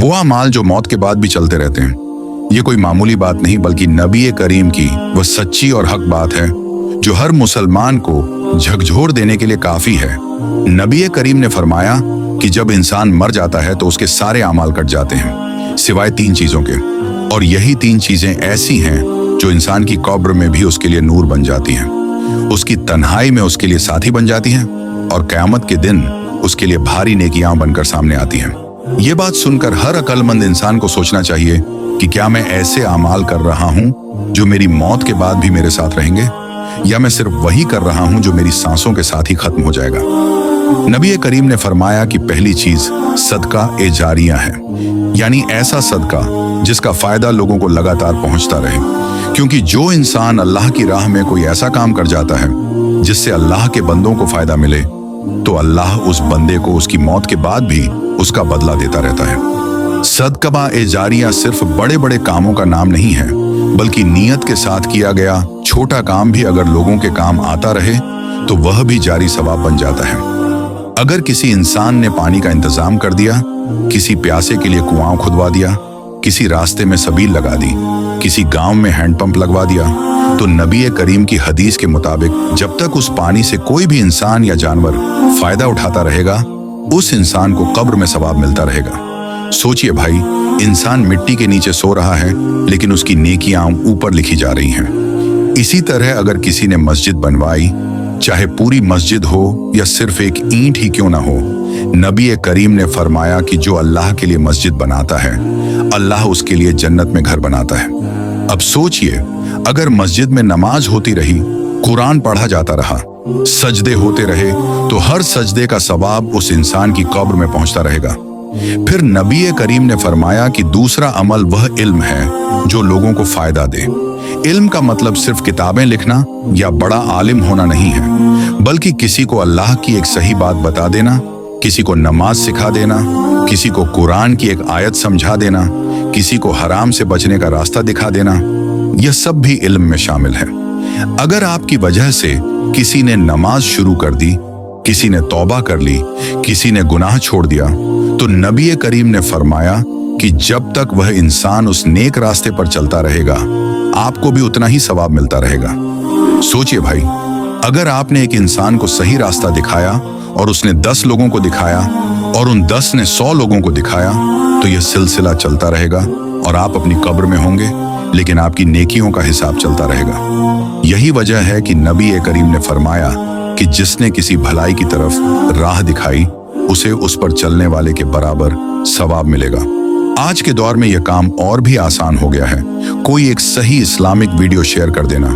वो अमाल जो मौत के बाद भी चलते रहते हैं। ये कोई मामूली बात नहीं बल्कि नबी करीम की वह सच्ची और हक बात है जो हर मुसलमान को झकझोर देने के लिए काफी है। नबी करीम ने फरमाया कि जब इंसान मर जाता है तो उसके सारे अमाल कट जाते हैं सिवाय 3 चीजों के, और यही 3 चीजें ऐसी हैं जो इंसान की कब्र में भी उसके लिए नूर बन जाती हैं, उसकी तन्हाई में उसके लिए साथी बन जाती हैं और क़यामत के दिन उसके लिए भारी नेकियां बनकर सामने आती हैं। ये बात सुनकर हर अक्लमंद इंसान को सोचना चाहिए कि क्या मैं ऐसे अमाल कर रहा हूं जो मेरी मौत के बाद भी मेरे साथ रहेंगे, या मैं सिर्फ वही कर रहा हूं जो मेरी सांसों के साथ ही खत्म हो जाएगा। नबी करीम ने फरमाया कि पहली चीज सदका ए जारिया है, यानी ऐसा सदका जिसका फायदा लोगों को लगातार पहुंचता रहे, क्योंकि जो इंसान अल्लाह की राह में कोई ऐसा काम कर जाता है जिससे अल्लाह के बंदों को फायदा मिले तो अल्लाह उस बंदे को उसकी मौत के बाद भी उसका बदला देता रहता है। सदका ए जारिया सिर्फ बड़े बड़े कामों का नाम नहीं है, बल्कि नीयत के साथ किया गया छोटा काम भी अगर लोगों के काम आता रहे तो वह भी जारी सवाब बन जाता है। अगर किसी इंसान ने पानी का इंतजाम कर दिया, किसी प्यासे के लिए कुआं खुदवा दिया, किसी रास्ते में सबील लगा दी, किसी गांव में हैंडपंप लगवा दिया, तो नबी करीम की हदीस के मुताबिक जब तक उस पानी से कोई भी इंसान या जानवर फायदा उठाता रहेगा उस इंसान को कब्र में सवाब मिलता रहेगा। सोचिए भाई, इंसान मिट्टी के नीचे सो रहा है लेकिन उसकी नेकियां ऊपर लिखी जा रही हैं। इसी तरह अगर किसी ने मस्जिद बनवाई, चाहे पूरी मस्जिद हो या सिर्फ एक ईंट ही क्यों ना हो, नबी करीम ने फरमाया कि जो अल्लाह के लिए मस्जिद बनाता है अल्लाह उसके लिए जन्नत में घर बनाता है। अब सोचिए, अगर मस्जिद में नमाज होती रही, कुरान पढ़ा जाता रहा, सजदे होते रहे, तो हर सजदे का सवाब उस इंसान की कब्र में पहुंचता रहेगा। फिर नबी करीम ने फरमाया कि दूसरा अमल वह इल्म है जो लोगों को फायदा दे। इल्म का मतलब सिर्फ किताबें लिखना या बड़ा आलिम होना नहीं है, बल्कि किसी को अल्लाह की एक सही बात बता देना, किसी को नमाज सिखा देना, किसी को कुरान की एक आयत समझा देना, किसी को हराम से बचने का रास्ता दिखा देना, यह सब भी इल्म में शामिल है। अगर आपकी वजह से किसी ने नमाज शुरू कर दी, किसी ने तौबा कर ली, किसी ने गुनाह छोड़ दिया, तो नबी करीम ने फरमाया कि जब तक वह इंसान उस नेक रास्ते पर चलता रहेगा आपको भी उतना ही सवाब मिलता रहेगा। सोचिए भाई, अगर आपने एक इंसान को सही रास्ता दिखाया और उसने 10 लोगों को दिखाया और उन 10 ने 100 लोगों को दिखाया, तो यह सिलसिला चलता रहेगा और आप अपनी कब्र में होंगे लेकिन आपकी नेकियों का हिसाब चलता रहेगा। यही वजह है कि नबी करीम ने फरमाया कि जिसने किसी भलाई की तरफ राह दिखाई उसे उस पर चलने वाले के बराबर सवाब मिलेगा। आज के दौर में यह काम और भी आसान हो गया है। कोई एक सही इस्लामिक वीडियो शेयर कर देना,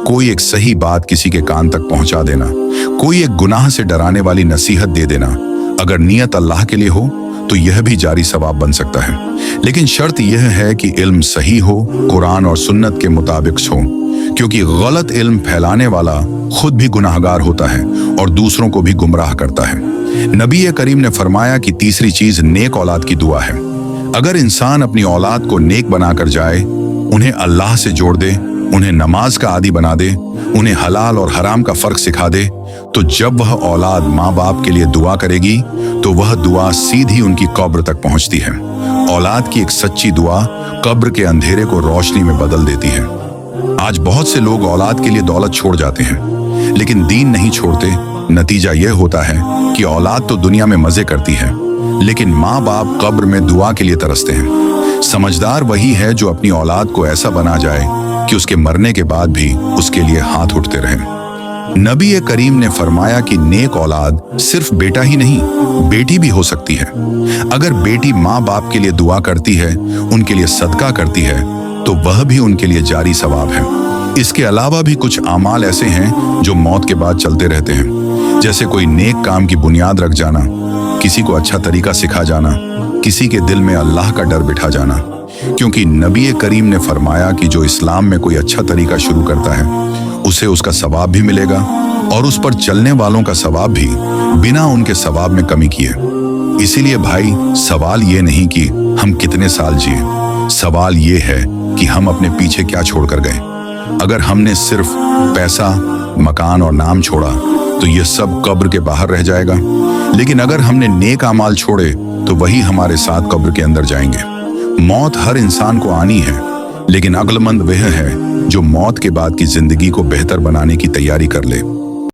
कोई एक सही बात किसी के कान तक पहुंचा देना, कोई एक गुनाह से डराने वाली नसीहत दे देना, अगर नियत अल्लाह के लिए हो तो यह भी जारी सवाब बन सकता है। लेकिन शर्त यह है कि इल्म सही हो, कुरान और सुन्नत के मुताबिक हो, क्योंकि गलत इल्म फैलाने वाला खुद भी गुनाहगार होता है और दूसरों को भी गुमराह करता है। नबी करीम ने फरमाया कि तीसरी चीज नेक औलाद की दुआ है। अगर इंसान अपनी औलाद को नेक बनाकर जाए, उन्हें अल्लाह से जोड़ दे, उन्हें नमाज का आदी बना दे, उन्हें हलाल और हराम का फर्क सिखा दे, तो जब वह औलाद माँ बाप के लिए दुआ करेगी तो वह दुआ सीधी उनकी कब्र तक पहुंचती है। औलाद की एक सच्ची दुआ कब्र के अंधेरे को रोशनी में बदल देती है। आज बहुत से लोग औलाद के लिए दौलत छोड़ जाते हैं लेकिन दीन नहीं छोड़ते। नतीजा यह होता है कि औलाद तो दुनिया में मजे करती है लेकिन माँ बाप कब्र में दुआ के लिए तरसते हैं। समझदार वही है जो अपनी औलाद को ऐसा बना जाए कि उसके मरने के बाद भी उसके लिए हाथ उठते रहें। नबी करीम ने फरमाया कि नेक औलाद सिर्फ बेटा ही नहीं, बेटी भी हो सकती है। अगर बेटी माँ बाप के लिए दुआ करती है, उनके लिए सदका करती है, तो वह भी उनके लिए जारी सवाब है। इसके अलावा भी कुछ अमाल ऐसे हैं जो मौत के बाद चलते रहते हैं, जैसे कोई नेक काम की बुनियाद रख जाना, किसी को अच्छा तरीका सिखा जाना, किसी के दिल में अल्लाह का डर बिठा जाना। क्योंकि नबी करीम ने फरमाया कि जो इस्लाम में कोई अच्छा तरीका शुरू करता है उसे उसका सवाब भी मिलेगा और उस पर चलने वालों का सवाब भी बिना उनके सवाब में कमी किए। इसीलिए भाई, सवाल ये नहीं कि हम कितने साल जिए, सवाल ये है कि हम अपने पीछे क्या छोड़कर गए। अगर हमने सिर्फ पैसा, मकान और नाम छोड़ा तो ये सब कब्र के बाहर रह जाएगा, लेकिन अगर हमने नेक अमाल छोड़े तो वही हमारे साथ कब्र के अंदर जाएंगे। मौत हर इंसान को आनी है, लेकिन अक्लमंद वह है जो मौत के बाद की जिंदगी को बेहतर बनाने की तैयारी कर ले।